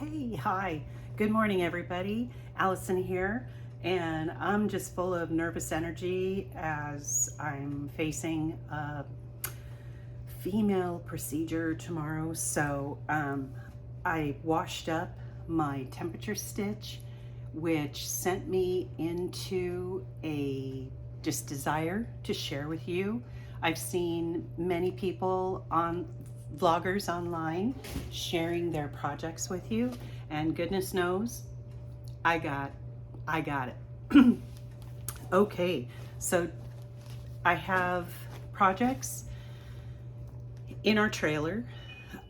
Hey, hi. Good morning, everybody. Allison here, and I'm just full of nervous energy as I'm facing a female procedure tomorrow. So I washed up my temperature stitch, which sent me into a just desire to share with you. I've seen many people on vloggers online sharing their projects with you, and goodness knows I got it. Okay, so I have projects in our trailer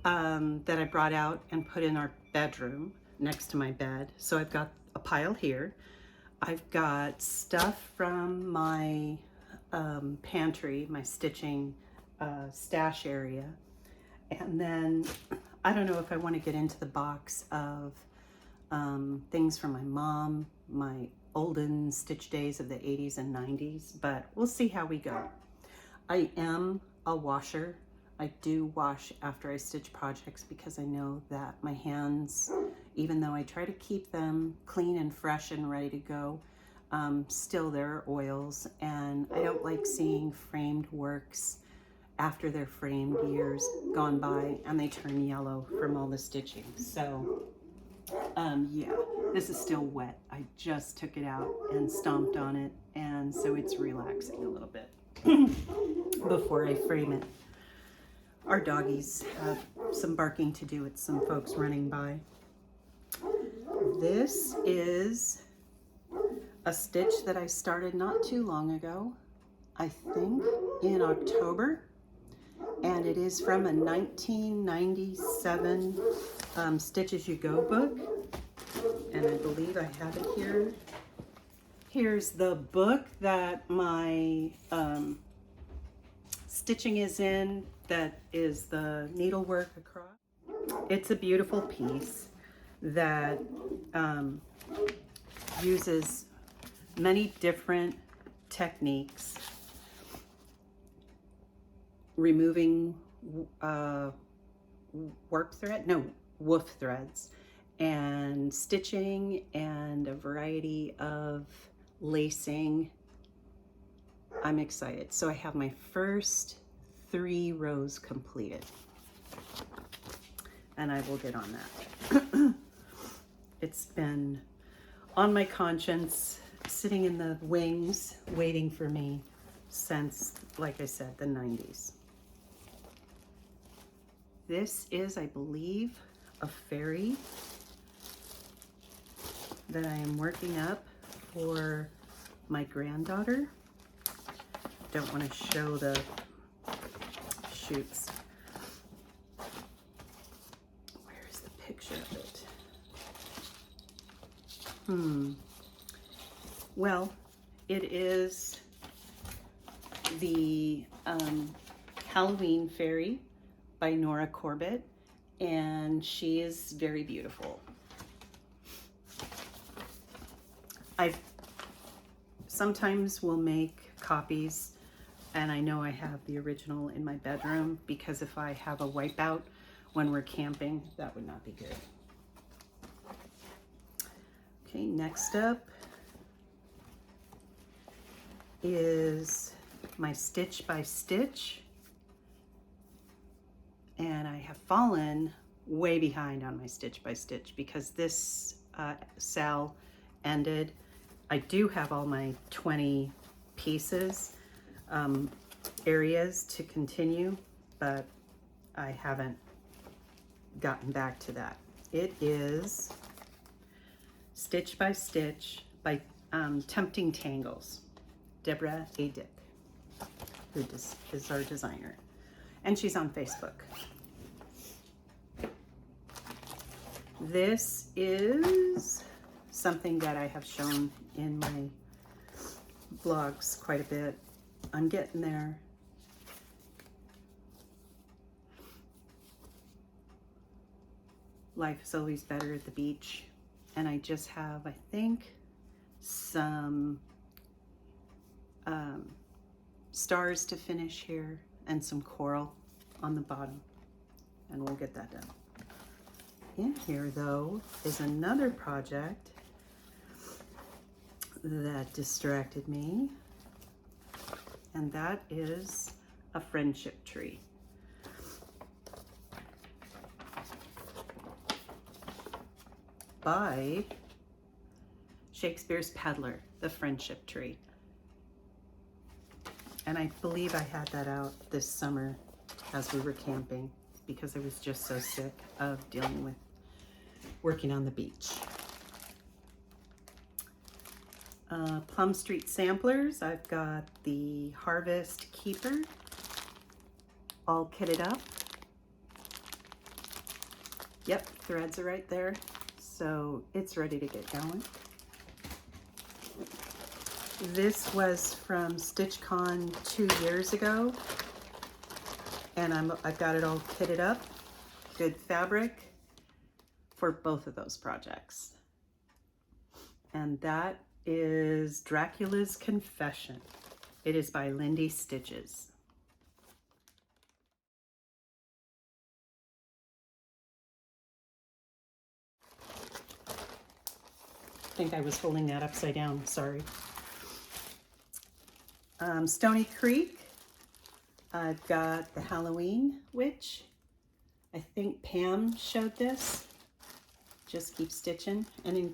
that I brought out and put in our bedroom next to my bed. So I've got a pile here. I've got stuff from my pantry, my stitching stash area. And then I don't know if I want to get into the box of things from my mom, my olden stitch days of the 80s and 90s, but we'll see how we go. I am a washer. I do wash after I stitch projects because I know that my hands, even though I try to keep them clean and fresh and ready to go, still there are oils, and I don't like seeing framed works after they're framed years gone by and they turn yellow from all the stitching. So yeah, this is still wet. I just took it out and stomped on it, and so it's relaxing a little bit before I frame it. Our doggies have some barking to do with some folks running by. This is a stitch that I started not too long ago, I think in October, and it is from a 1997 Stitch As You Go book, and I believe I have it here. Here's the book that my stitching is in, that is the needlework across. It's a beautiful piece that uses many different techniques, removing woof threads, and stitching, and a variety of lacing. I'm excited. So I have my first 3 rows completed, and I will get on that. It's been on my conscience, sitting in the wings, waiting for me since, like I said, the 90s. This is, I believe, a fairy that I am working up for my granddaughter. Don't want to show the shoots. Where is the picture of it? Well, it is the Halloween Fairy by Nora Corbett, and she is very beautiful. I sometimes will make copies, and I know I have the original in my bedroom, because if I have a wipeout when we're camping, that would not be good. Okay, next up is my stitch by stitch, and I have fallen way behind on my stitch by stitch because this cell ended. I do have all my 20 pieces, areas to continue, but I haven't gotten back to that. It is Stitch by Stitch by Tempting Tangles, Deborah A. Dick, who is our designer, and she's on Facebook. This is something that I have shown in my vlogs quite a bit. I'm getting there. Life is always better at the beach, and I just have, I think, some stars to finish here and some coral on the bottom, and we'll get that done. In here though is another project that distracted me, and that is a friendship tree. By Shakespeare's Peddler, the friendship tree. And I believe I had that out this summer as we were camping because I was just so sick of dealing with working on the beach. Plum Street samplers. I've got the Harvest Keeper all kitted up. Yep, threads are right there. So it's ready to get going. This was from StitchCon 2 years ago, and I've got it all kitted up. Good fabric for both of those projects. And that is Dracula's Confession. It is by Lindy Stitches. I think I was holding that upside down, sorry. Stony Creek, I've got the Halloween Witch. I think Pam showed this. Just keep stitching, and it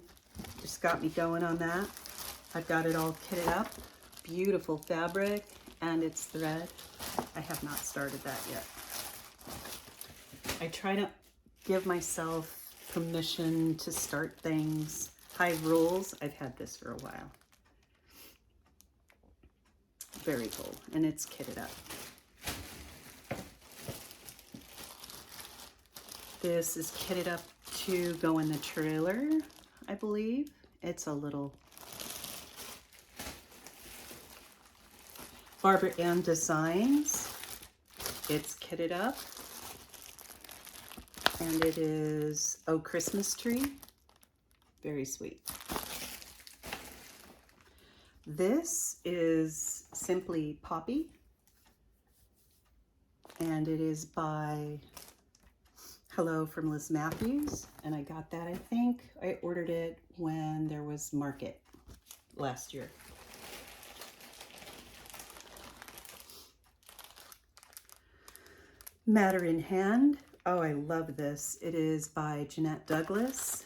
just got me going on that. I've got it all kitted up. Beautiful fabric, and it's thread. I have not started that yet. I try to give myself permission to start things. High rules, I've had this for a while. Very cool, and it's kitted up. This is kitted up to go in the trailer, I believe. It's a little Barbara Ann Designs. It's kitted up, and it is Oh Christmas Tree. Very sweet. This is Simply Poppy, and it is by Hello from Liz Matthews, and I got that, I think. I ordered it when there was market last year. Matter in Hand. Oh, I love this. It is by Jeanette Douglas.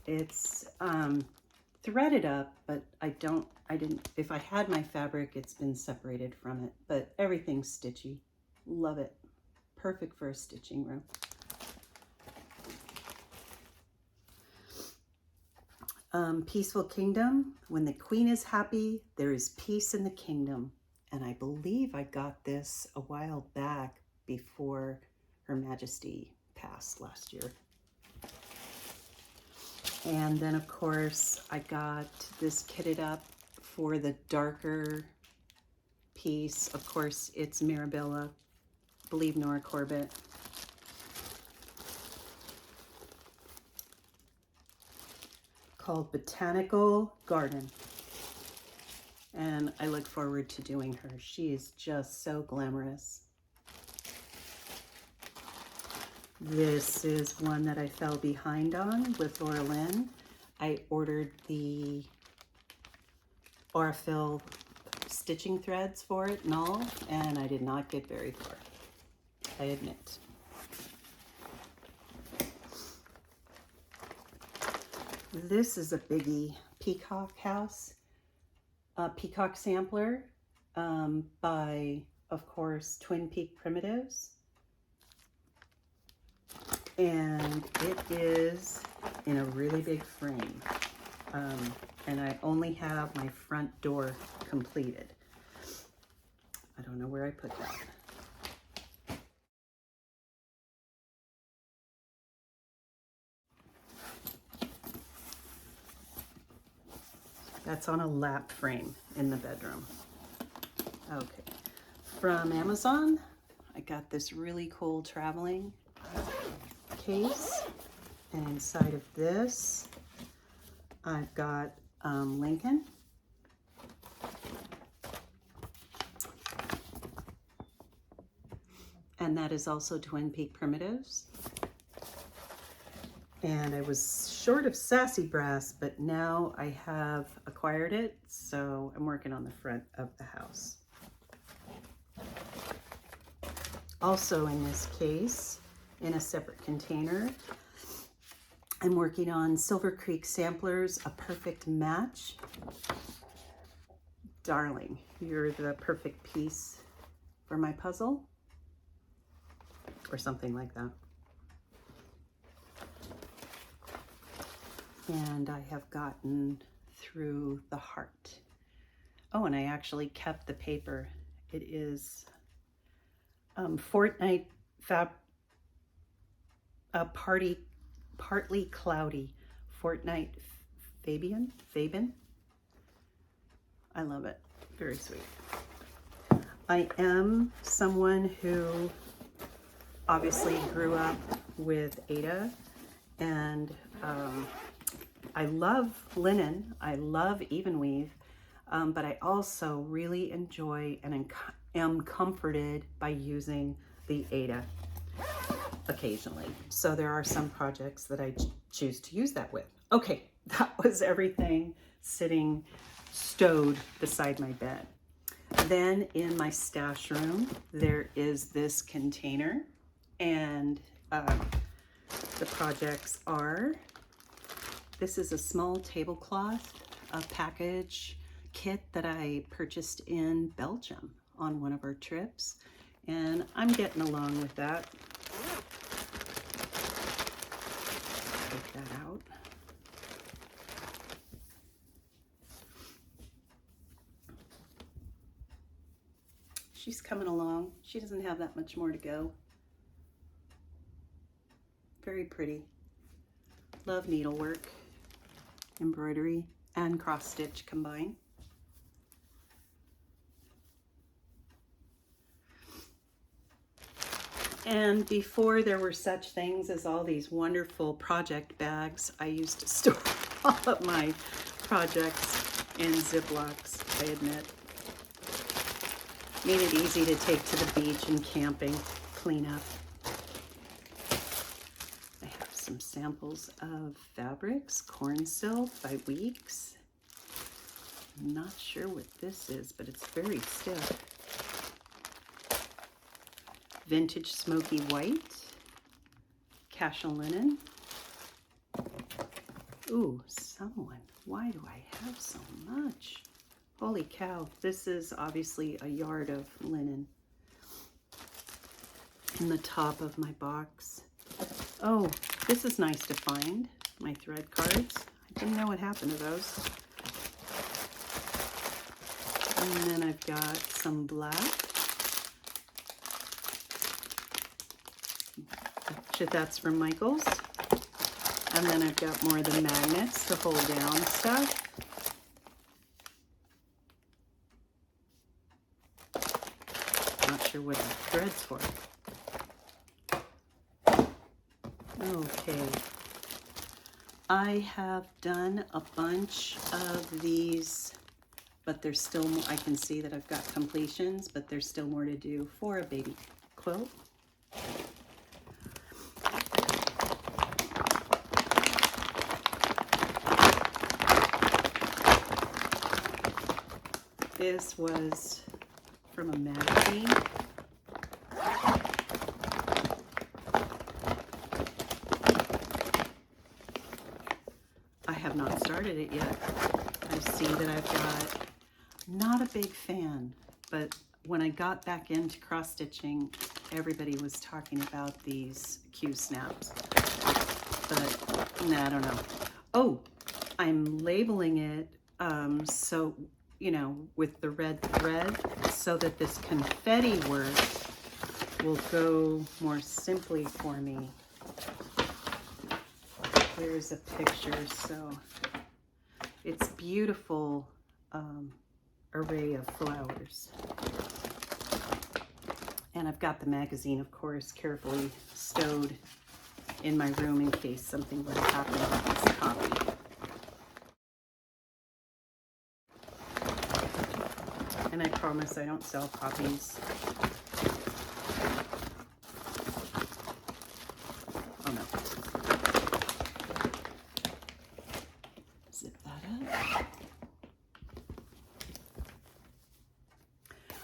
It's threaded up, but if I had my fabric, it's been separated from it, but everything's stitchy. Love it. Perfect for a stitching room. Peaceful Kingdom. When the queen is happy, there is peace in the kingdom. And I believe I got this a while back before Her Majesty passed last year. And then, of course, I got this kitted up for the darker piece. Of course, it's Mirabella, I believe Nora Corbett. Called Botanical Garden. And I look forward to doing her. She is just so glamorous. This is one that I fell behind on with Laura Lynn. I ordered the Aurifil stitching threads for it and all, and I did not get very far, I admit. This is a biggie, Peacock House, Peacock Sampler by, of course, Twin Peak Primitives. And it is in a really big frame. And I only have my front door completed. I don't know where I put that. That's on a lap frame in the bedroom. Okay. From Amazon, I got this really cool traveling case. And inside of this, I've got Lincoln. And that is also Twin Peak Primitives. And I was short of sassy brass, but now I have acquired it, so I'm working on the front of the house. Also in this case, in a separate container, I'm working on Silver Creek Samplers, A Perfect Match. Darling, you're the perfect piece for my puzzle, or something like that. And I have gotten through the heart. Oh, and I actually kept the paper. It is Fortnite Partly Cloudy Fortnite Fabian. I love it. Very sweet. I am someone who obviously grew up with Ada, and I love linen. I love even weave, but I also really enjoy and am comforted by using the Ada occasionally. So there are some projects that I choose to use that with. Okay, that was everything sitting stowed beside my bed. Then in my stash room, there is this container, and the projects are, this is a small tablecloth, a package kit that I purchased in Belgium on one of our trips, and I'm getting along with that. Take that out. She's coming along. She doesn't have that much more to go. Very pretty. Love needlework, embroidery, and cross stitch combined. And before there were such things as all these wonderful project bags, I used to store all of my projects in Ziplocs, I admit. Made it easy to take to the beach and camping, clean up. I have some samples of fabrics, corn silk by Weeks. I'm not sure what this is, but it's very stiff. Vintage smoky white, casual linen. Ooh, someone, why do I have so much? Holy cow, this is obviously a yard of linen in the top of my box. Oh, this is nice to find, my thread cards. I didn't know what happened to those. And then I've got some black. That's from Michaels. And then I've got more of the magnets to hold down stuff. Not sure what the thread's for. Okay. I have done a bunch of these, but there's still more. I can see that I've got completions, but there's still more to do for a baby quilt. This was from a magazine. I have not started it yet. I see that I've got, not a big fan, but when I got back into cross stitching, everybody was talking about these Q snaps, but nah, I don't know. Oh, I'm labeling it so, you know, with the red thread, so that this confetti work will go more simply for me. Here's a picture. So it's beautiful array of flowers. And I've got the magazine, of course, carefully stowed in my room in case something would happen with this copy. And I promise I don't sell copies. Oh no.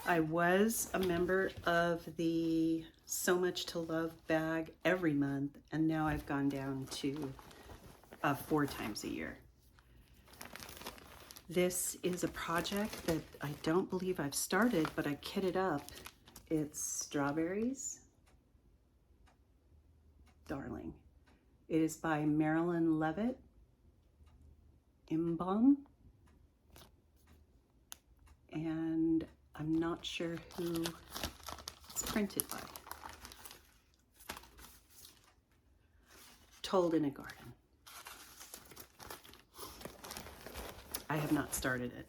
I was a member of the So Much to Love bag every month, and now I've gone down to 4 times a year. This is a project that I don't believe I've started, but I kitted up. It's strawberries. Darling. It is by Marilyn Levitt. Imbong. And I'm not sure who it's printed by. Told in a Garden. I have not started it.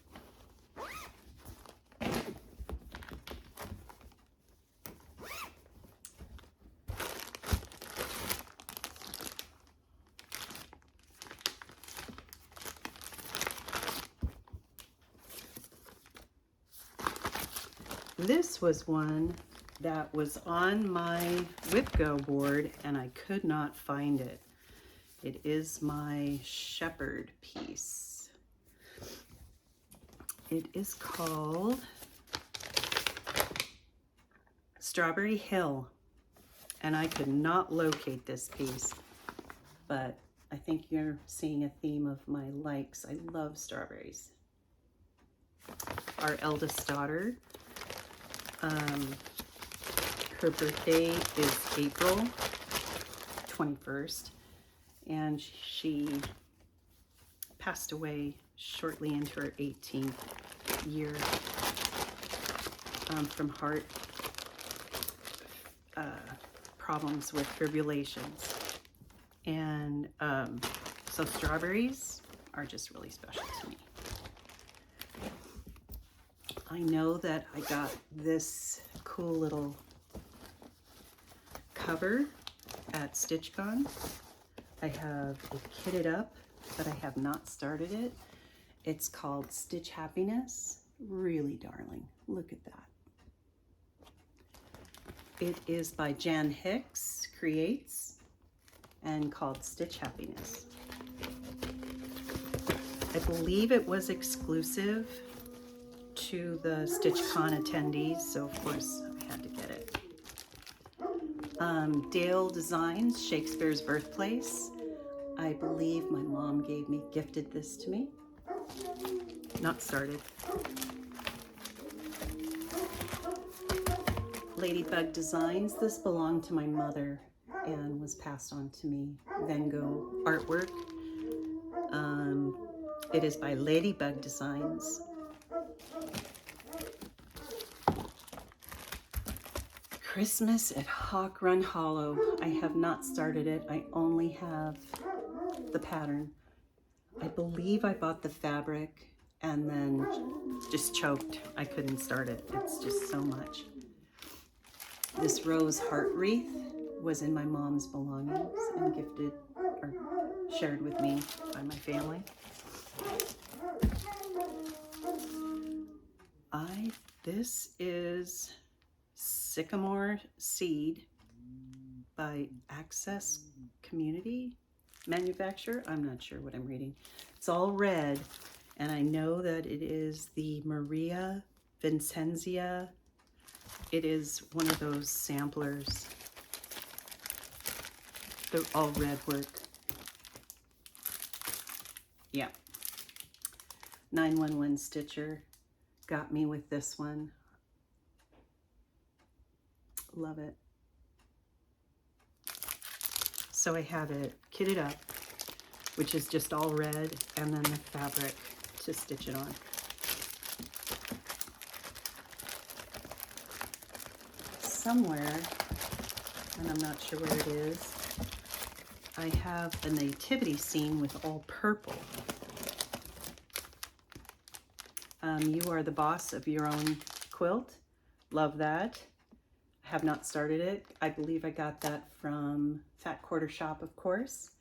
This was one that was on my WhipGo board and I could not find it. It is my shepherd piece. It is called Strawberry Hill, and I could not locate this piece, but I think you're seeing a theme of my likes. I love strawberries. Our eldest daughter, her birthday is April 21st, and she passed away shortly into her 18th year from heart problems with fibrillations. And so strawberries are just really special to me. I know that I got this cool little cover at StitchCon. I have it kitted up, but I have not started it. It's called Stitch Happiness. Really darling. Look at that. It is by Jan Hicks Creates and called Stitch Happiness. I believe it was exclusive to the StitchCon attendees, so of course I had to get it. Dale Designs, Shakespeare's Birthplace. I believe my mom gifted this to me. Not started. Ladybug Designs. This belonged to my mother and was passed on to me. Van Gogh artwork. It is by Ladybug Designs. Christmas at Hawk Run Hollow. I have not started it. I only have the pattern. I believe I bought the fabric and then just choked. I couldn't start it. It's just so much. This rose heart wreath was in my mom's belongings and gifted or shared with me by my family. This is Sycamore Seed by Access Community Manufacturer. I'm not sure what I'm reading. It's all red, and I know that it is the Maria Vincenzia. It is one of those samplers. They're all red work. Yeah. 911 Stitcher got me with this one. Love it. So I have it kitted up, which is just all red, and then the fabric to stitch it on. Somewhere, and I'm not sure where it is, I have a nativity scene with all purple. You are the boss of your own quilt. Love that. I have not started it. I believe I got that from Fat Quarter Shop, of course.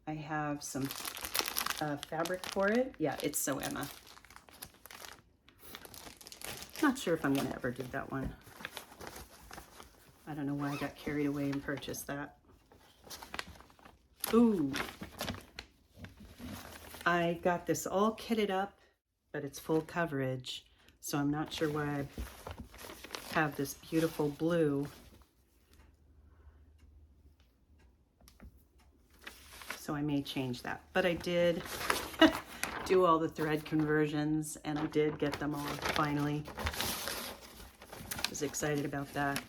I have some fabric for it. Yeah, it's So Emma. Not sure if I'm gonna ever do that one. I don't know why I got carried away and purchased that. Ooh. I got this all kitted up, but it's full coverage. So I'm not sure why I have this beautiful blue. So I may change that. But I did do all the thread conversions, and I did get them all finally. I was excited about that.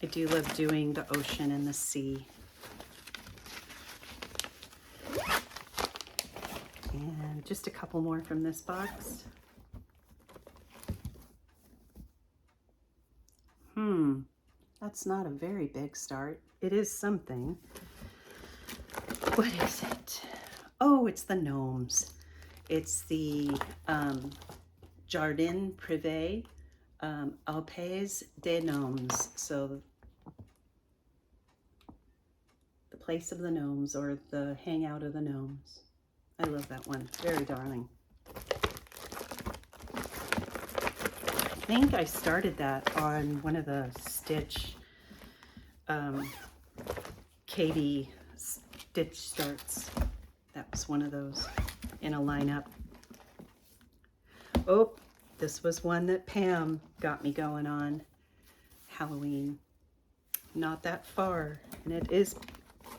I do love doing the ocean and the sea. And just a couple more from this box. That's not a very big start. It is something. What is it? Oh, it's the gnomes. It's the Jardin Privé Alpes des Gnomes. So the place of the gnomes, or the hangout of the gnomes. I love that one. Very darling. I think I started that on one of the Stitch KB Stitch starts. That was one of those in a lineup. Oh, this was one that Pam got me going on. Halloween. Not that far, and it is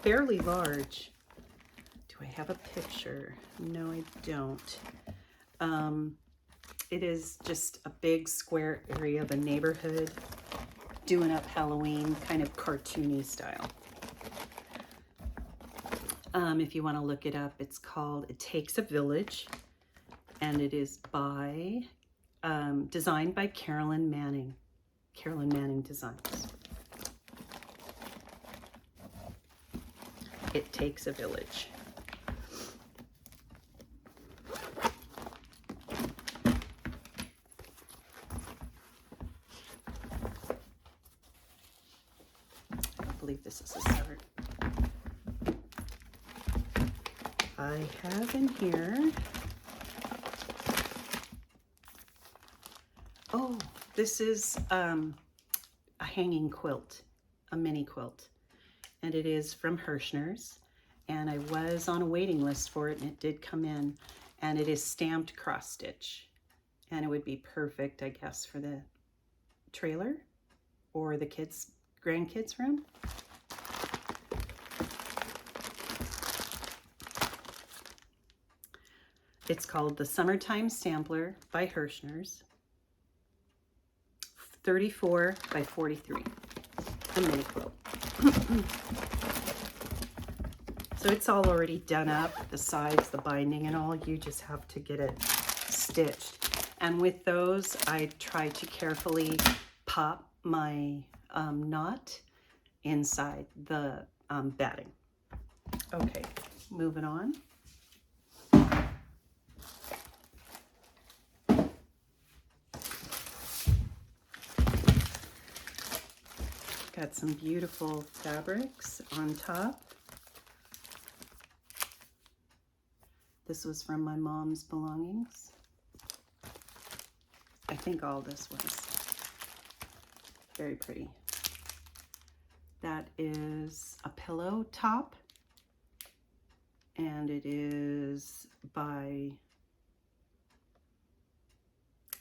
fairly large. Do I have a picture? No, I don't. It is just a big square area of a neighborhood doing up Halloween, kind of cartoony style. If you want to look it up, it's called It Takes a Village, and it is by, designed by Carolyn Manning. Carolyn Manning Designs. It Takes a Village. I believe this is a start. I have in here, oh, this is a hanging quilt, a mini quilt, and it is from Hirschner's, and I was on a waiting list for it, and it did come in, and it is stamped cross stitch, and it would be perfect, I guess, for the trailer or the grandkids room. It's called the Summertime Sampler by Hirschner's. 34 by 43, a mini quilt. So it's all already done up, the sides, the binding and all. You just have to get it stitched. And with those, I try to carefully pop my knot inside the batting. Okay, moving on. Got some beautiful fabrics on top. This was from my mom's belongings. I think all this was. Very pretty. That is a pillow top, and it is by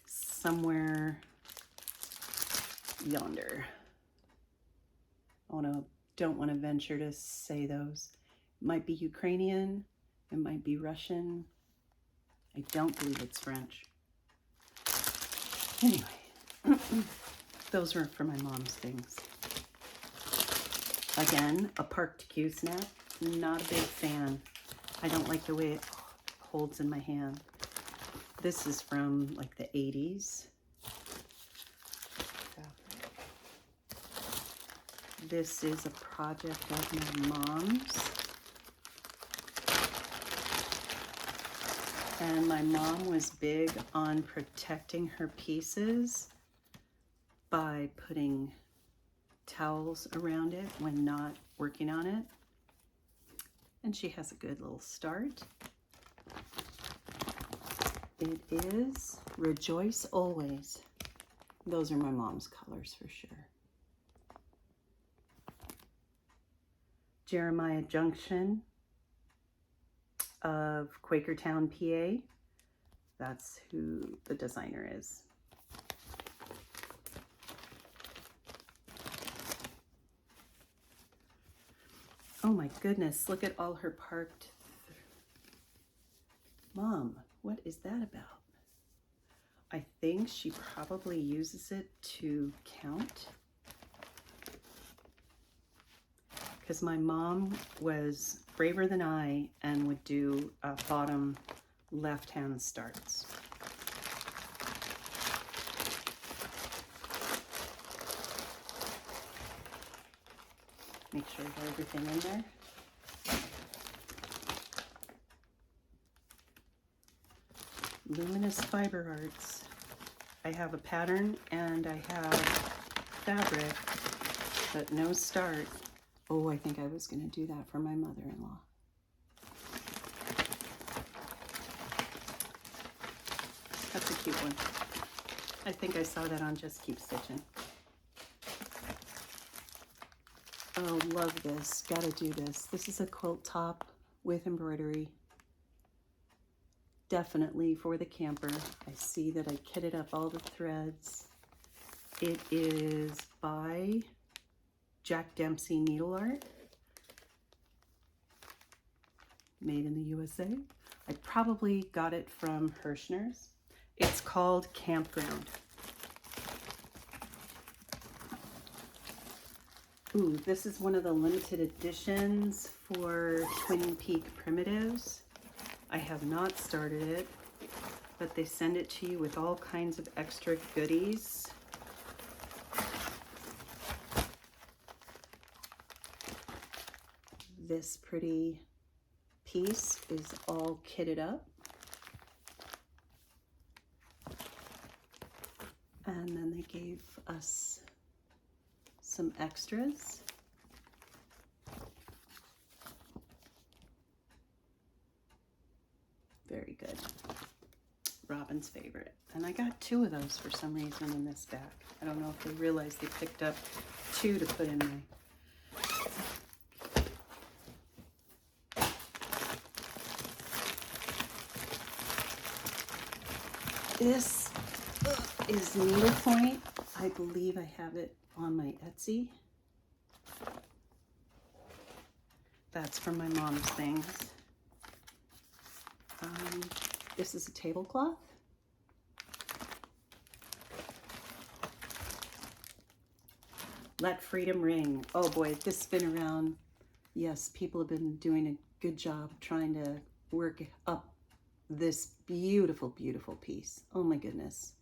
somewhere yonder. Don't want to venture to say those. It might be Ukrainian, it might be Russian. I don't believe it's French. Anyway, those were for my mom's things. Again, a parked Q-snap. Not a big fan. I don't like the way it holds in my hand. This is from like the 80s. This is a project of my mom's. And my mom was big on protecting her pieces by putting towels around it when not working on it. And she has a good little start. It is Rejoice Always. Those are my mom's colors for sure. Jeremiah Junction of Quakertown, PA. That's who the designer is. Oh my goodness, look at all her parked. Mom, what is that about? I think she probably uses it to count. Because my mom was braver than I and would do bottom left-hand starts. Make sure I got everything in there. Luminous Fiber Arts. I have a pattern and I have fabric, but no start. Oh, I think I was going to do that for my mother-in-law. That's a cute one. I think I saw that on Just Keep Stitching. Oh, love this. Gotta do this. This is a quilt top with embroidery. Definitely for the camper. I see that I kitted up all the threads. It is by Jack Dempsey Needle Art. Made in the USA. I probably got it from Hirschner's. It's called Campground. Ooh, this is one of the limited editions for Twin Peak Primitives. I have not started it, but they send it to you with all kinds of extra goodies. This pretty piece is all kitted up. And then they gave us some extras. Very good. Robin's favorite. And I got 2 of those for some reason in this bag. I don't know if they realized they picked up 2 to put in my. This is needlepoint. I believe I have it on my Etsy. That's from my mom's things. This is a tablecloth. Let Freedom Ring. Oh boy, this has been around. Yes, people have been doing a good job trying to work up this beautiful, beautiful piece. Oh my goodness.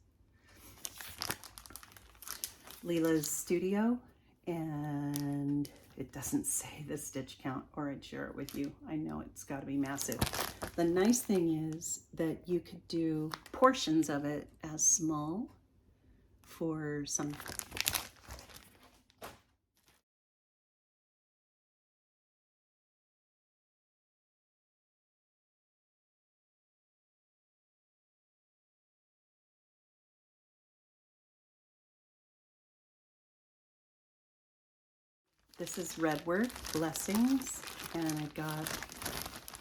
Leela's Studio, and it doesn't say the stitch count, or I'd share it with you. I know it's got to be massive. The nice thing is that you could do portions of it as small for some. This is Redwork Blessings, and I got,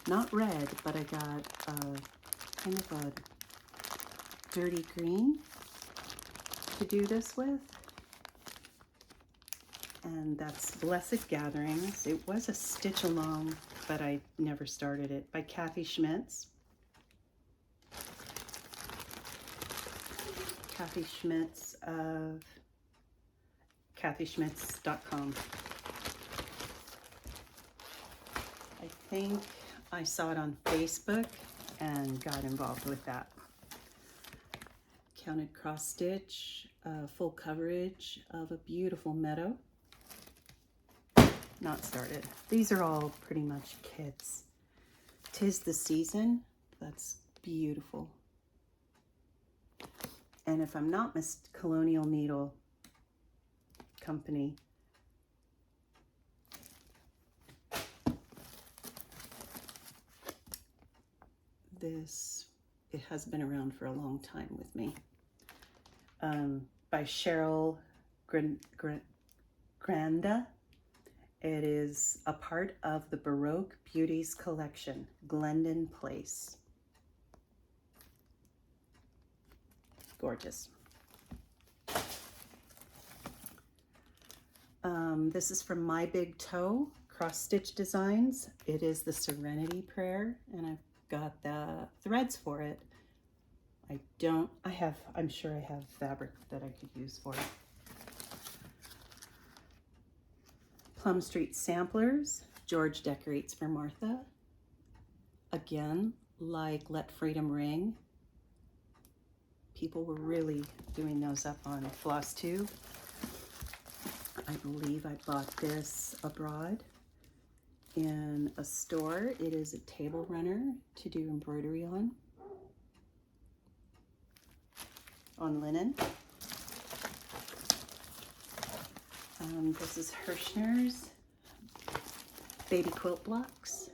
not red, but I got kind of a dirty green to do this with. And that's Blessed Gatherings. It was a stitch along, but I never started it, by Kathy Schmitz. Kathy Schmitz of kathyschmitz.com. I think I saw it on Facebook and got involved with that. Counted cross stitch, full coverage of a beautiful meadow. Not started. These are all pretty much kits. 'Tis the Season. That's beautiful. And if I'm not missed, Colonial Needle Company. This, it has been around for a long time with me. By Cheryl Granda. It is a part of the Baroque Beauties collection, Glendon Place. Gorgeous. This is from My Big Toe cross stitch designs. It is the Serenity Prayer, and I've got the threads for it. I'm sure I have fabric that I could use for it. Plum Street Samplers, George Decorates for Martha. Again, like Let Freedom Ring. People were really doing those up on Floss Tube. I believe I bought this abroad in a store. It is a table runner to do embroidery on linen. This is Hirschner's baby quilt blocks.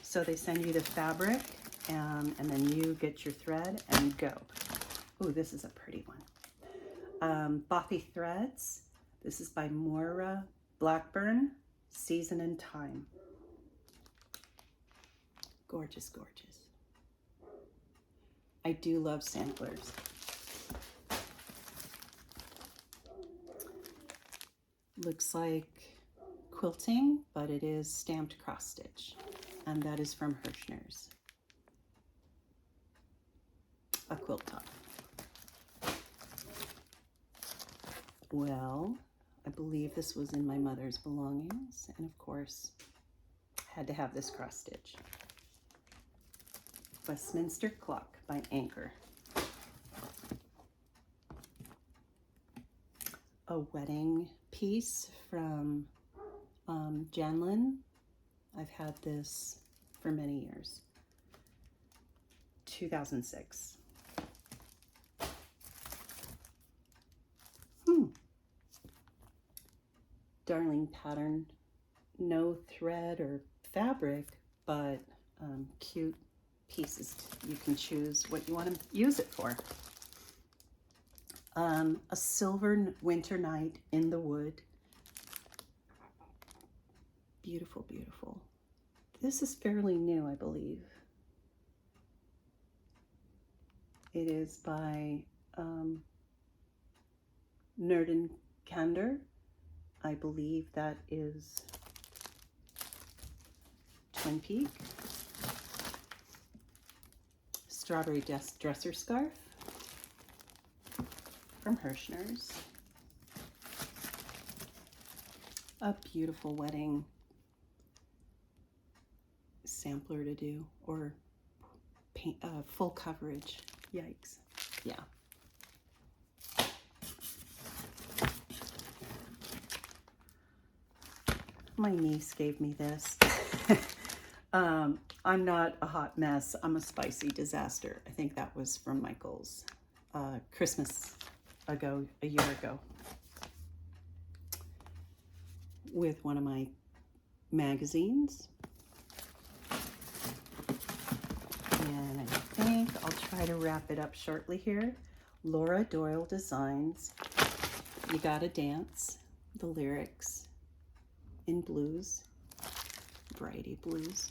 So they send you the fabric and then you get your thread and go. Ooh, this is a pretty one. Bothy Threads. This is by Moira Blackburn, Season and Time. Gorgeous, gorgeous. I do love samplers. Looks like quilting, but it is stamped cross stitch, and that is from Hirschner's. A quilt top. Well, I believe this was in my mother's belongings, and of course, had to have this cross stitch. Westminster Clock by Anchor. A wedding piece from Janlin. I've had this for many years. 2006. Darling pattern. No thread or fabric, but cute pieces. You can choose what you want to use it for. A Silver Winter Night in the Wood. Beautiful, beautiful. This is fairly new, I believe. It is by Nerden Kander. I believe that is Twin Peak. Strawberry Dresser Scarf from Hirschner's. A beautiful wedding sampler to do, or paint, full coverage. Yikes. Yeah. My niece gave me this. I'm not a hot mess. I'm a spicy disaster. I think that was from Michael's Christmas ago, a year ago, with one of my magazines. And I think I'll try to wrap it up shortly here. Laura Doyle Designs, You Gotta Dance, the lyrics in blues, variety of blues.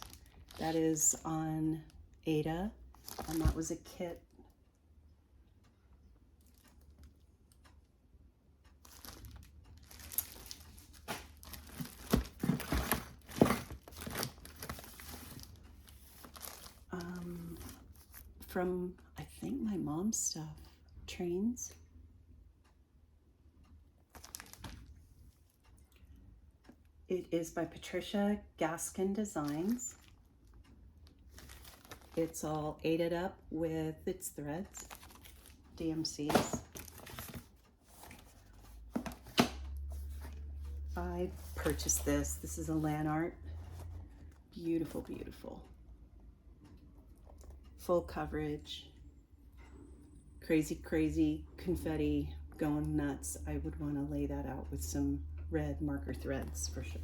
That is on Ada, and that was a kit. From, I think, my mom's stuff, Trains. It is by Patricia Gaskin Designs. It's all aided up with its threads, DMCs. I purchased this. This is a land art. Beautiful, beautiful. Full coverage. Crazy, crazy confetti going nuts. I would want to lay that out with some red marker threads for sure.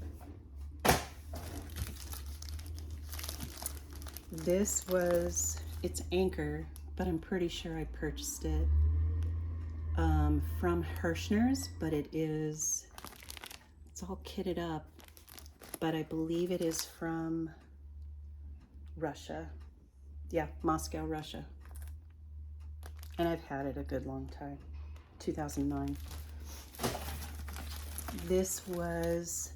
This was, it's Anchor, but I'm pretty sure I purchased it from Hirschner's, but it's all kitted up, but I believe it is from Russia. Yeah, Moscow, Russia. And I've had it a good long time, 2009. This was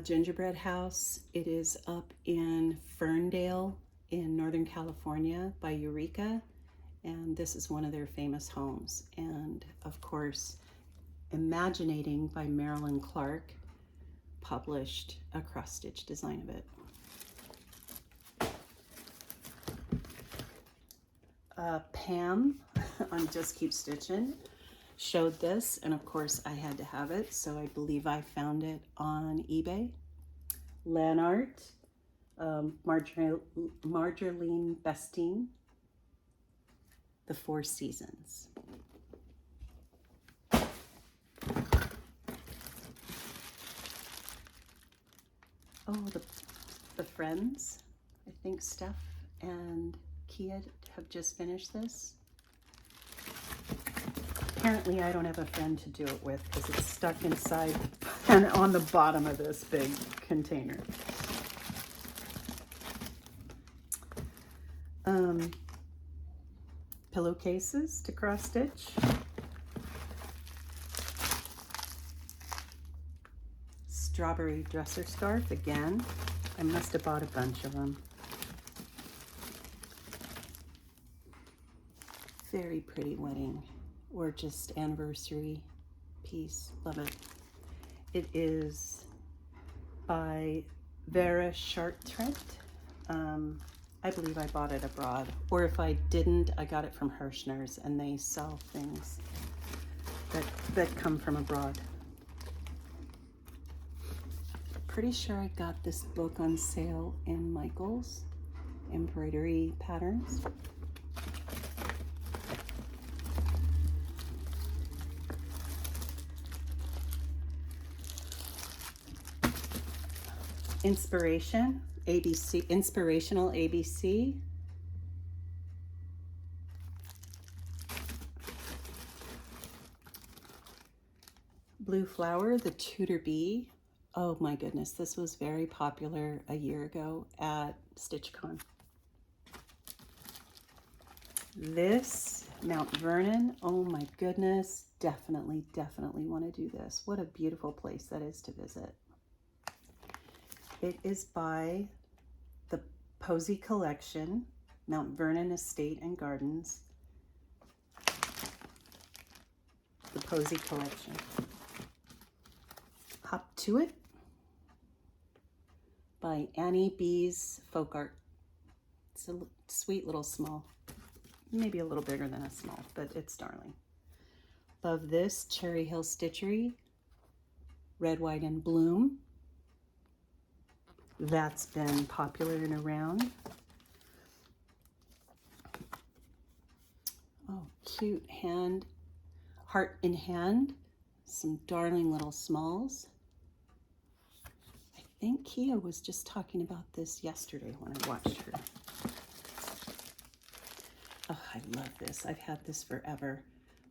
gingerbread house. It is up in Ferndale in Northern California by Eureka, and this is one of their famous homes. And of course, Imaginating by Marilyn Clark published a cross-stitch design of it. Pam on Just Keep Stitching showed this, and of course I had to have it, so I believe I found it on eBay. Lanart, Marjorie Bestine, The Four Seasons. Oh, the Friends. I think Steph and Kia have just finished this. Apparently I don't have a friend to do it with because it's stuck inside and on the bottom of this big container. Pillowcases to cross stitch. Strawberry dresser scarf again. I must have bought a bunch of them. Very pretty wedding or just anniversary piece. Love it. It is by Vera Chartrand. I believe I bought it abroad, or if I didn't, I got it from Hirschner's, and they sell things that come from abroad. Pretty sure I got this book on sale in Michael's, Embroidery Patterns. Inspiration, ABC, Inspirational ABC. Blue Flower, the Tudor Bee. Oh my goodness, this was very popular a year ago at StitchCon. This, Mount Vernon, oh my goodness, definitely want to do this. What a beautiful place that is to visit. It is by the Posey Collection, Mount Vernon Estate and Gardens. The Posey Collection. Hop to It by Annie B's Folk Art. It's a sweet little small, maybe a little bigger than a small, but it's darling. Love this, Cherry Hill Stitchery, Red, White, and Bloom. That's been popular and around. Oh, cute hand, heart in hand, some darling little smalls. I think Kia was just talking about this yesterday when I watched her. Oh, I love this. I've had this forever.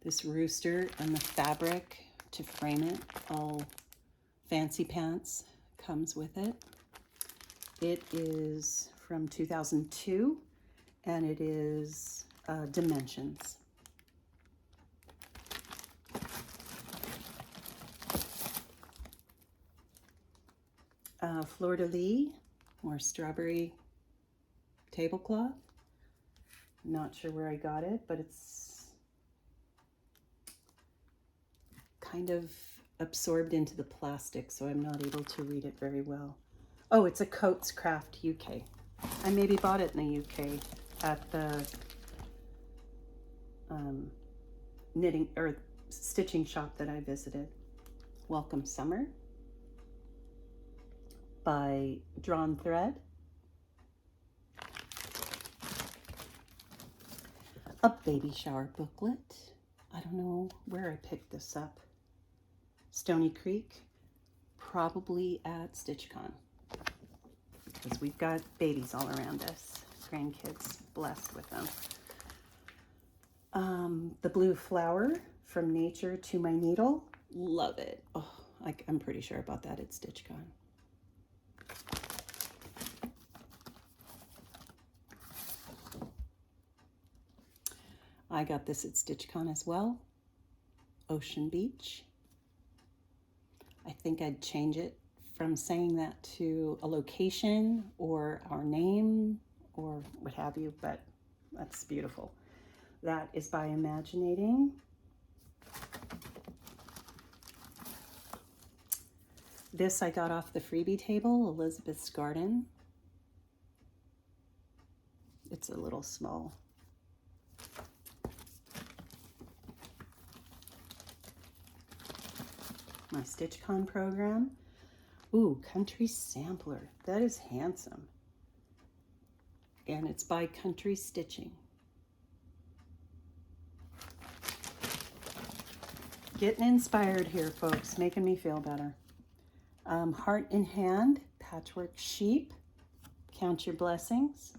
This rooster and the fabric to frame it, all fancy pants, comes with it. It is from 2002, and it is Dimensions. Fleur de Lis, more strawberry tablecloth. Not sure where I got it, but it's kind of absorbed into the plastic, so I'm not able to read it very well. Oh, it's a Coats Craft UK. I maybe bought it in the UK at the knitting or stitching shop that I visited. Welcome Summer by Drawn Thread. A baby shower booklet. I don't know where I picked this up. Stony Creek, probably at StitchCon, because we've got babies all around us, grandkids, blessed with them. The Blue Flower, From Nature to My Needle, love it. Oh, I'm pretty sure about that at StitchCon. I got this at StitchCon as well. Ocean Beach. I think I'd change it from saying that to a location or our name or what have you, but that's beautiful. That is by Imaginating. This I got off the freebie table, Elizabeth's Garden. It's a little small. My StitchCon program. Ooh, Country Sampler. That is handsome. And it's by Country Stitching. Getting inspired here, folks. Making me feel better. Heart in Hand, Patchwork Sheep. Count Your Blessings.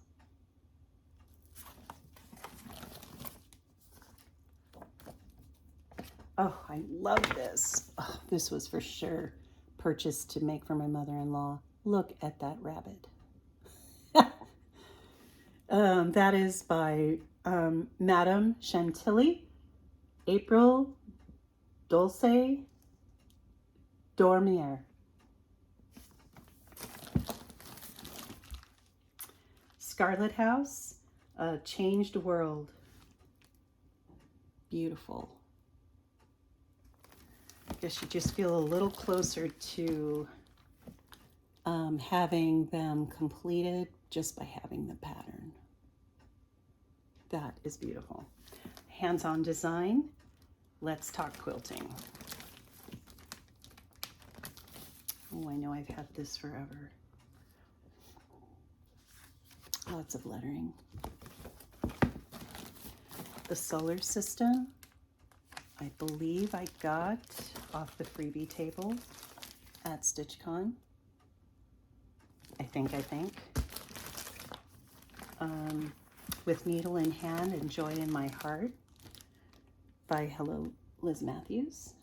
Oh, I love this. Oh, this was for sure purchased to make for my mother-in-law. Look at that rabbit. That is by Madame Chantilly, April Dulce Dormier. Scarlet House, Changed World. Beautiful. I guess you just feel a little closer to having them completed just by having the pattern. That is beautiful. Hands-on Design, Let's Talk Quilting. Oh, I know I've had this forever. Lots of lettering. The Solar System, I believe I got off the freebie table at StitchCon. I think. With Needle in Hand and Joy in My Heart by Hello Liz Matthews.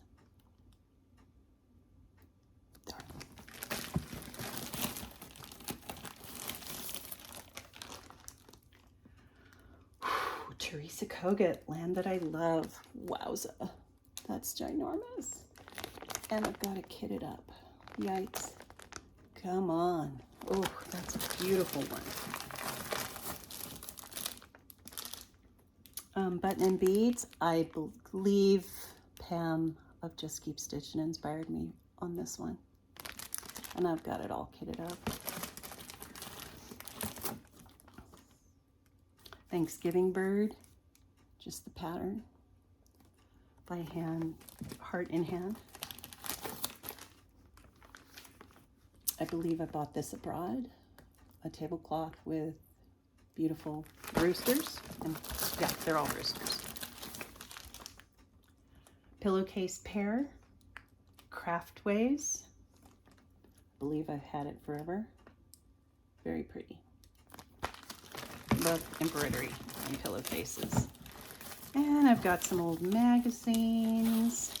Teresa Kogut, Land That I Love. Wowza. That's ginormous. And I've got to kit it up. Yikes. Come on. Oh, that's a beautiful one. Button and Beads. I believe Pam of Just Keep Stitching inspired me on this one. And I've got it all kitted up. Thanksgiving Bird, just the pattern, by hand, Heart in Hand. I believe I bought this abroad, a tablecloth with beautiful roosters, and yeah, they're all roosters. Pillowcase Pair, Craftways. I believe I've had it forever. Very pretty. Love embroidery on pillowcases. And I've got some old magazines,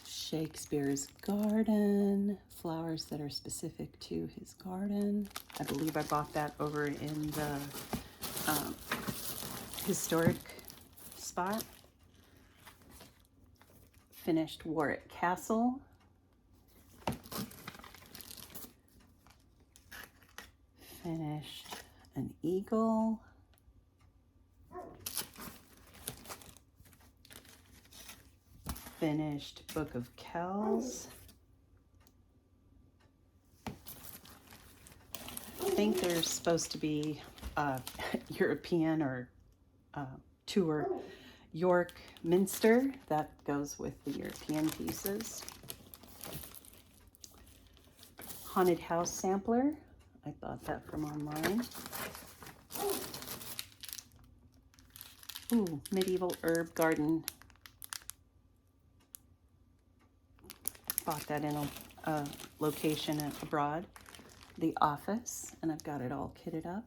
Shakespeare's Garden, flowers that are specific to his garden. I believe I bought that over in the historic spot. Finished Warwick Castle. Finished an eagle. Finished Book of Kells. I think there's supposed to be a European or tour York Minster. That goes with the European pieces. Haunted House Sampler. I bought that from online. Ooh, Medieval Herb Garden. Bought that in a location abroad. The Office, and I've got it all kitted up.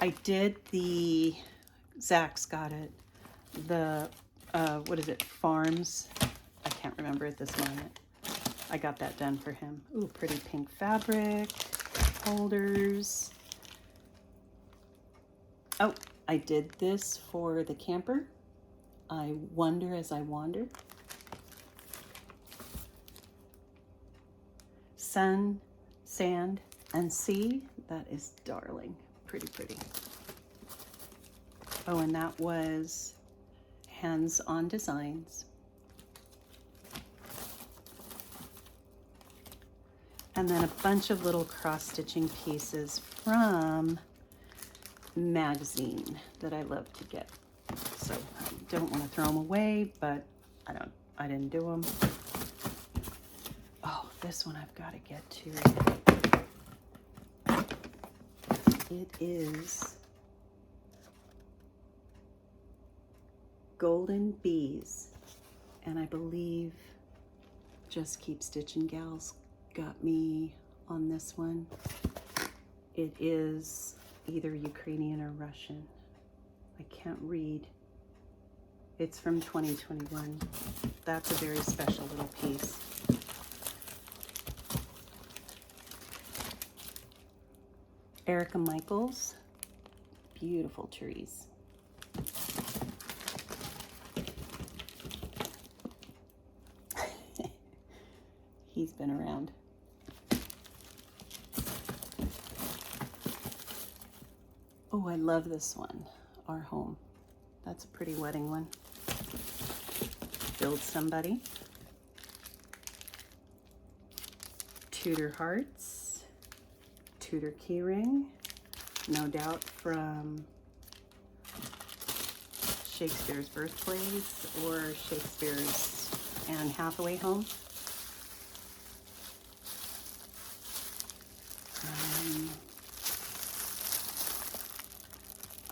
I did the, Zach's got it, the, what is it, Farms? I can't remember at this moment. I got that done for him. Ooh, pretty pink fabric, holders. Oh, I did this for the camper. I Wonder as I Wander. sun, sand, and sea. That is darling. Pretty, pretty. Oh, and that was Hands-On Designs. And then a bunch of little cross-stitching pieces from magazine that I love to get. So I don't want to throw them away, but I didn't do them. Oh, this one I've got to get to. It is Golden Bees, and I believe Just Keep Stitching Gals got me on this one. It is either Ukrainian or Russian. I can't read. It's from 2021. That's a very special little piece. Erica Michaels, beautiful trees. He's been around. Oh, I love this one, Our Home. That's a pretty wedding one. Build Somebody. Tudor Hearts. Tudor Keyring. No doubt from Shakespeare's Birthplace or Shakespeare's Anne Hathaway home.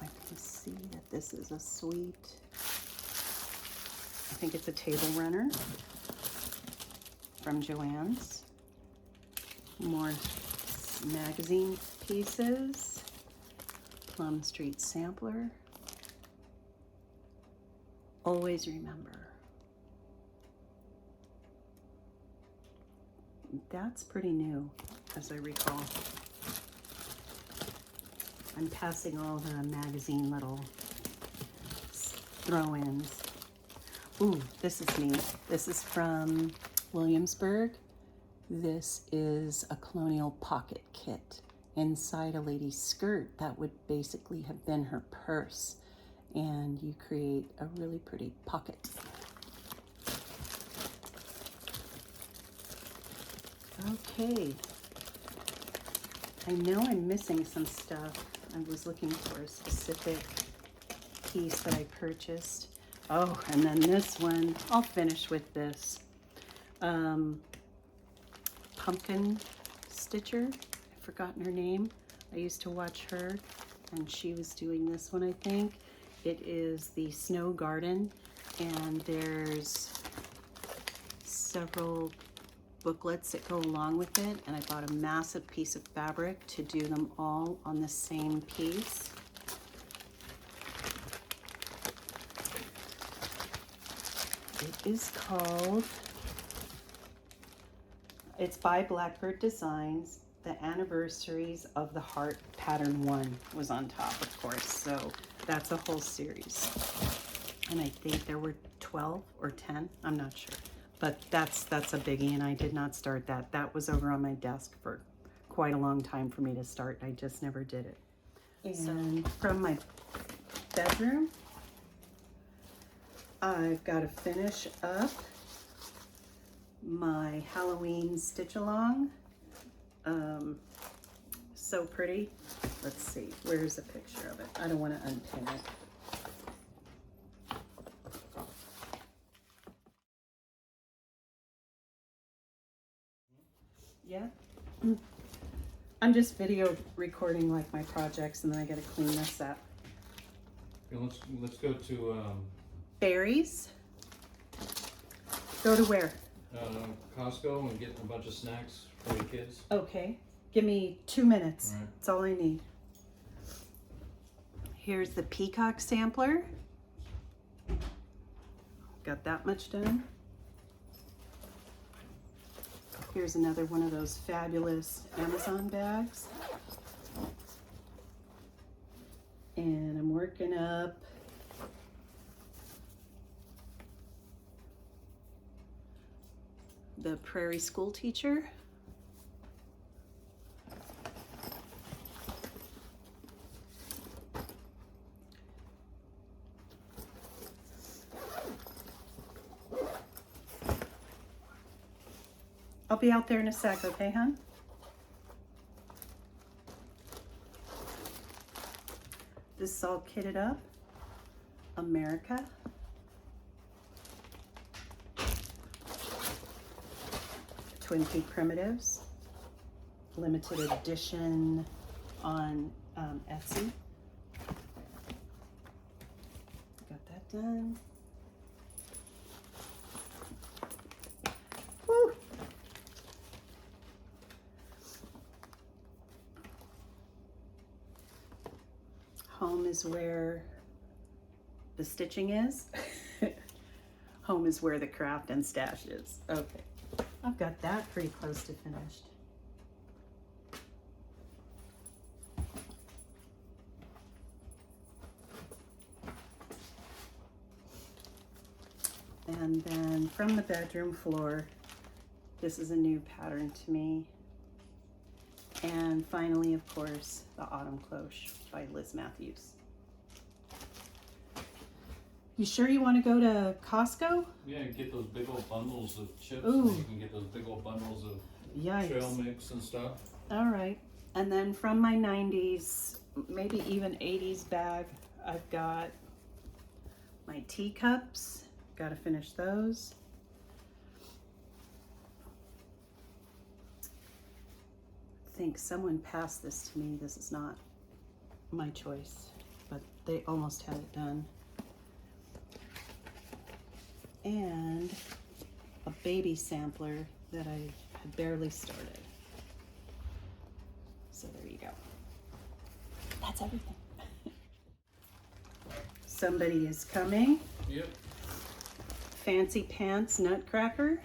I can see that this is a sweet, I think it's a table runner from Joann's. More magazine pieces. Plum Street Sampler. Always Remember. That's pretty new, as I recall. I'm passing all the magazine little throw-ins. Ooh, this is neat. This is from Williamsburg. This is a colonial pocket kit. Inside a lady's skirt, that would basically have been her purse. And you create a really pretty pocket. Okay. I know I'm missing some stuff. I was looking for a specific piece that I purchased. Oh, and then this one, I'll finish with this. Pumpkin Stitcher, I've forgotten her name. I used to watch her, and she was doing this one, I think. It is the Snow Garden, and there's several booklets that go along with it, and I bought a massive piece of fabric to do them all on the same piece. It is called, it's by Blackbird Designs. The Anniversaries of the Heart Pattern 1 was on top, of course, so that's a whole series. And I think there were 12 or 10, I'm not sure. But that's a biggie, and I did not start that. That was over on my desk for quite a long time for me to start. I just never did it. And from my bedroom, I've got to finish up my Halloween stitch along. So pretty. Let's see, where's a picture of it? I don't want to unpin it. Yeah. I'm just video recording like my projects, and then I gotta clean this up. Okay, let's go to Berries. Go to where? Costco and get a bunch of snacks for the kids. Okay. Give me 2 minutes. All right. That's all I need. Here's the peacock sampler. Got that much done. Here's another one of those fabulous Amazon bags. And I'm working up the Prairie School Teacher. be out there in a sec, okay, hon? This is all kitted up. America. Twin Peak Primitives. Limited edition on Etsy. Got that done. Woo! Home is where the stitching is. Home is where the craft and stash is. Okay, I've got that pretty close to finished. And then from the bedroom floor, this is a new pattern to me. And finally, of course, the Autumn Cloche by Liz Matthews. You sure you want to go to Costco? Yeah, get those big old bundles of chips. Ooh. And you can get those big old bundles of Yikes. trail mix and stuff. All right. And then from my 90s, maybe even 80s bag, I've got my teacups. Got to finish those. I think someone passed this to me. This is not my choice, but they almost had it done. And a baby sampler that I had barely started. So there you go. That's everything. Somebody is coming. Yep. Fancy Pants Nutcracker.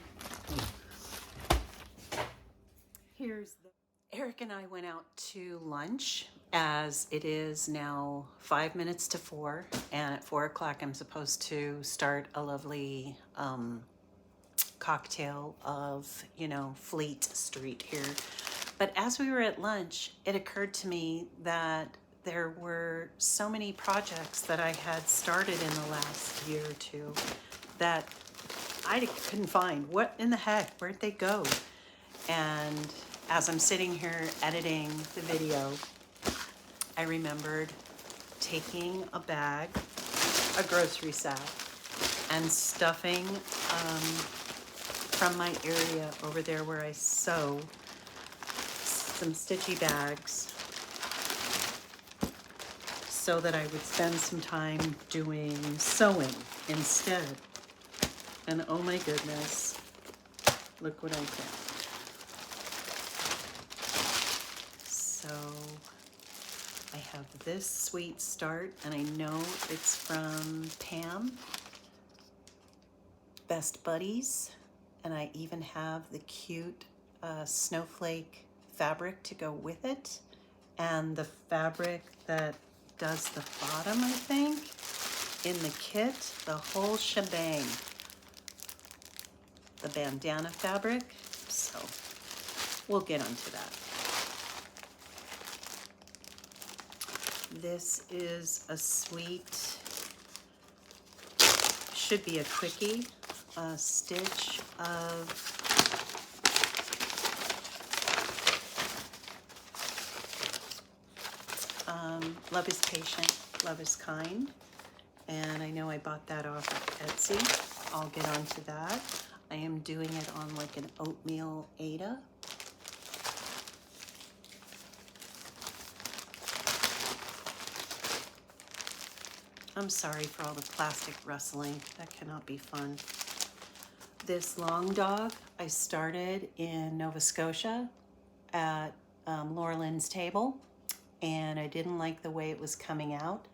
Here's the... Eric and I went out to lunch, as it is now 5 minutes to 4, and at 4 o'clock I'm supposed to start a lovely cocktail of, you know, Fleet Street here. But as we were at lunch, it occurred to me that there were so many projects that I had started in the last year or two that I couldn't find. What in the heck? Where'd they go? And as I'm sitting here editing the video, I remembered taking a bag, a grocery sack, and stuffing from my area over there where I sew some stitchy bags so that I would spend some time doing sewing instead. And oh my goodness, look what I found. So I have this sweet start, and I know it's from Pam, Best Buddies, and I even have the cute snowflake fabric to go with it, and the fabric that does the bottom, I think, in the kit, the whole shebang. The bandana fabric, so we'll get onto that. This is a sweet, should be a quickie, a stitch of Love is Patient, Love is Kind, and I know I bought that off of Etsy. I'll get onto that. I am doing it on like an oatmeal Ada. I'm sorry for all the plastic rustling. That cannot be fun. This long dog I started in Nova Scotia at Laura Lynn's table, and I didn't like the way it was coming out,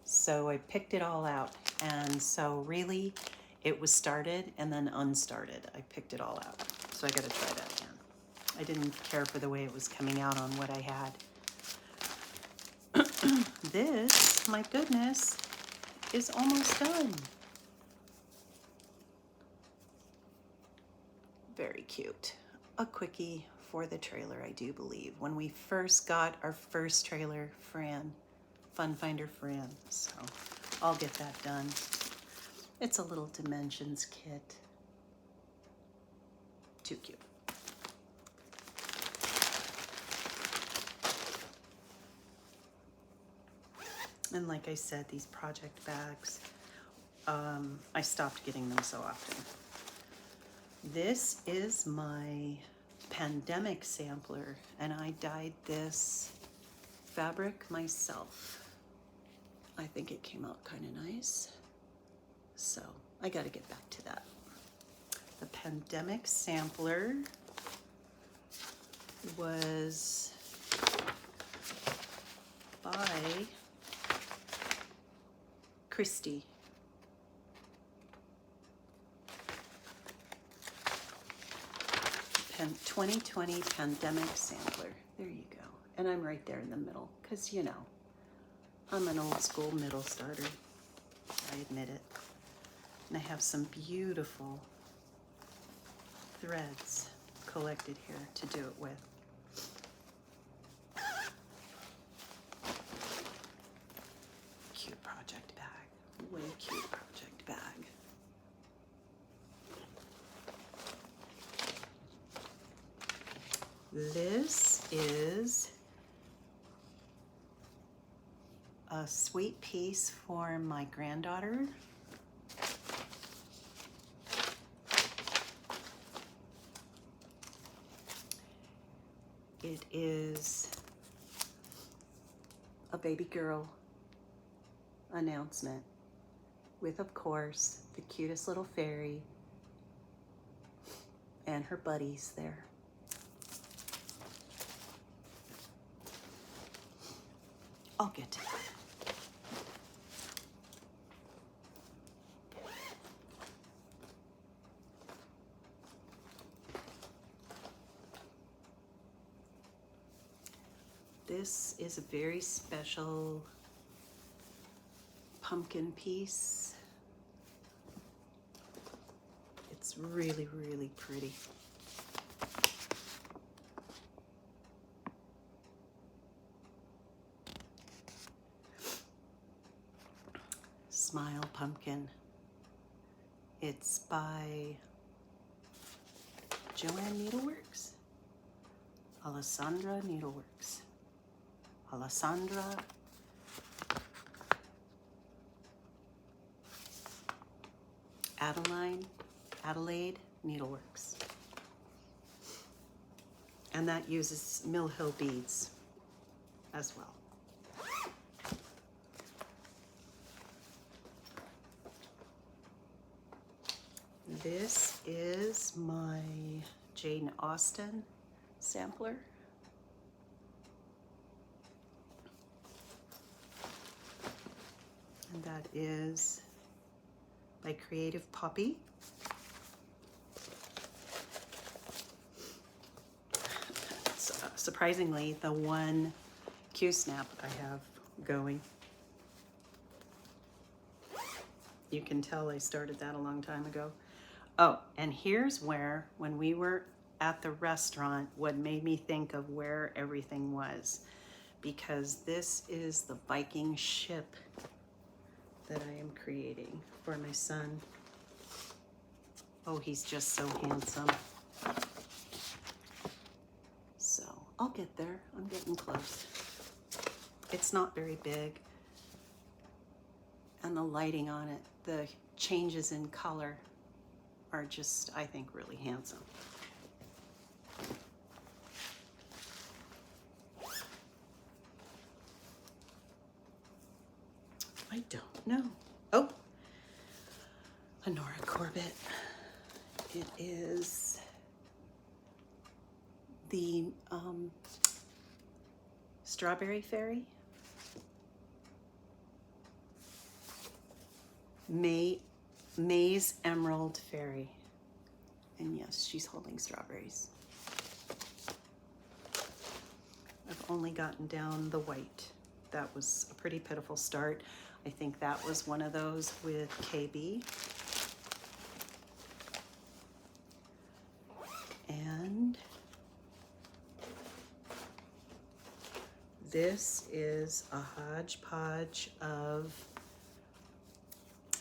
so I picked it all out. And so really, it was started and then unstarted. I picked it all out. So I gotta try that again. I didn't care for the way it was coming out on what I had. This, my goodness, is almost done. Very cute. A quickie for the trailer, I do believe. When we first got our first trailer, Fun Finder Fran. So I'll get that done. It's a little dimensions kit. Too cute. And like I said, these project bags, I stopped getting them so often. This is my pandemic sampler, and I dyed this fabric myself. I think it came out kind of nice. So I got to get back to that. The pandemic sampler was by Christy. 2020 pandemic sampler. There you go. And I'm right there in the middle because, you know, I'm an old school middle starter. I admit it. And I have some beautiful threads collected here to do it with. Cute project bag. Way cute project bag. This is a sweet piece for my granddaughter. It is a baby girl announcement with, of course, the cutest little fairy and her buddies there. I'll get to that. This is a very special pumpkin piece. It's really, really pretty. Smile Pumpkin. It's by Joanne Needleworks? Alessandra Needleworks. Alessandra Adelaide Needleworks. And that uses Mill Hill beads as well. This is my Jane Austen sampler. And that is by Creative Poppy. Surprisingly, the one Q-snap I have going. You can tell I started that a long time ago. Oh, and here's where, when we were at the restaurant, what made me think of where everything was. Because this is the Viking ship that I am creating for my son. Oh, he's just so handsome. So I'll get there. I'm getting close. It's not very big. And the lighting on it, the changes in color are just, I think, really handsome. I don't know. Oh, Honora Corbett. It is the Strawberry Fairy. May's Emerald Fairy. And yes, she's holding strawberries. I've only gotten down the white. That was a pretty pitiful start. I think that was one of those with KB. And this is a hodgepodge of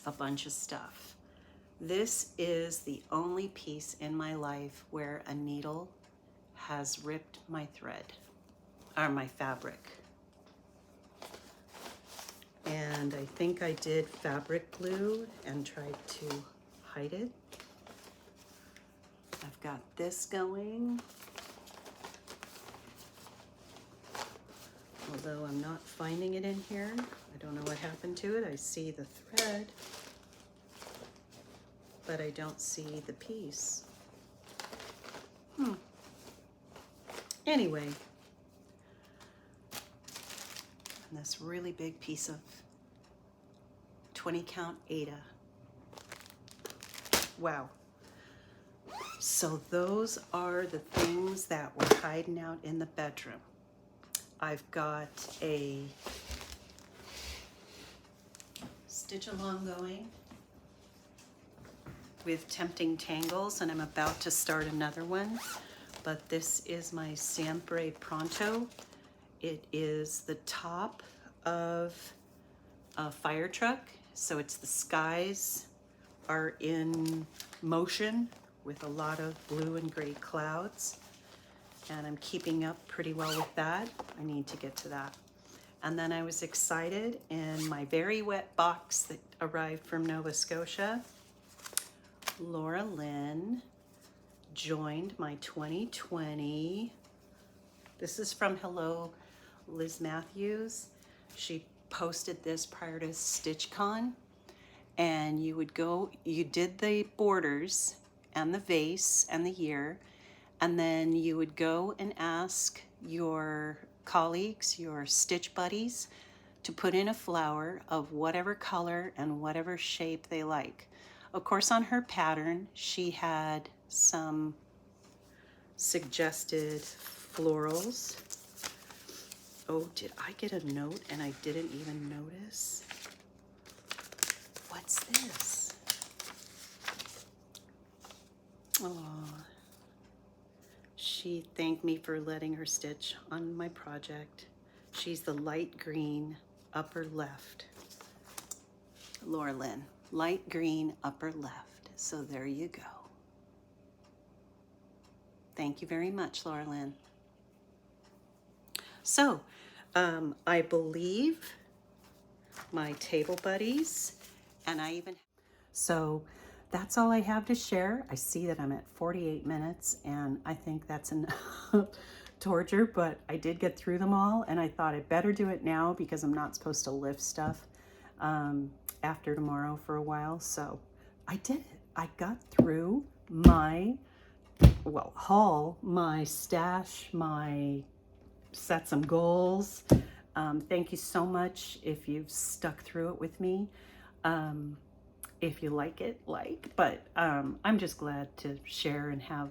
a bunch of stuff. This is the only piece in my life where a needle has ripped my thread, or my fabric. And I think I did fabric glue and tried to hide it. I've got this going. Although I'm not finding it in here. I don't know what happened to it. I see the thread, but I don't see the piece. Anyway, and this really big piece of 20 count Aida. Wow. So those are the things that were hiding out in the bedroom. I've got a stitch along going with Tempting Tangles, and I'm about to start another one, but this is my Siempre Pronto. It is the top of a fire truck, so it's the skies are in motion with a lot of blue and gray clouds, and I'm keeping up pretty well with that. I need to get to that. And then I was excited in my very wet box that arrived from Nova Scotia. Laura Lynn joined my 2020. This is from Hello Liz Matthews. She posted this prior to StitchCon, and you would go, you did the borders and the vase and the year, and then you would go and ask your colleagues, your stitch buddies, to put in a flower of whatever color and whatever shape they like. Of course, on her pattern, she had some suggested florals. Oh, did I get a note and I didn't even notice? What's this? Oh, she thanked me for letting her stitch on my project. She's the light green upper left. Laura Lynn, light green upper left. So there you go. Thank you very much, Laura Lynn. So, I believe my table buddies, and so that's all I have to share. I see that I'm at 48 minutes, and I think that's enough torture, but I did get through them all, and I thought I'd better do it now because I'm not supposed to lift stuff after tomorrow for a while. So I did it. I got through my, haul, my stash, set some goals. Thank you so much if you've stuck through it with me. If you like it, but I'm just glad to share and have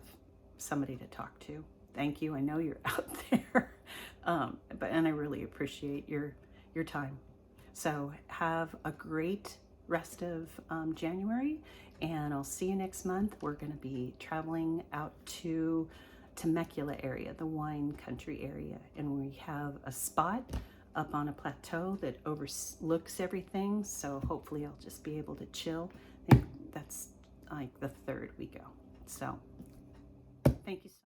somebody to talk to. Thank you. I know you're out there, and I really appreciate your time. So have a great rest of January, and I'll see you next month. We're going to be traveling out to Temecula area, the wine country area, and we have a spot up on a plateau that overlooks everything, so hopefully I'll just be able to chill. I think that's like the third we go. So thank you so much.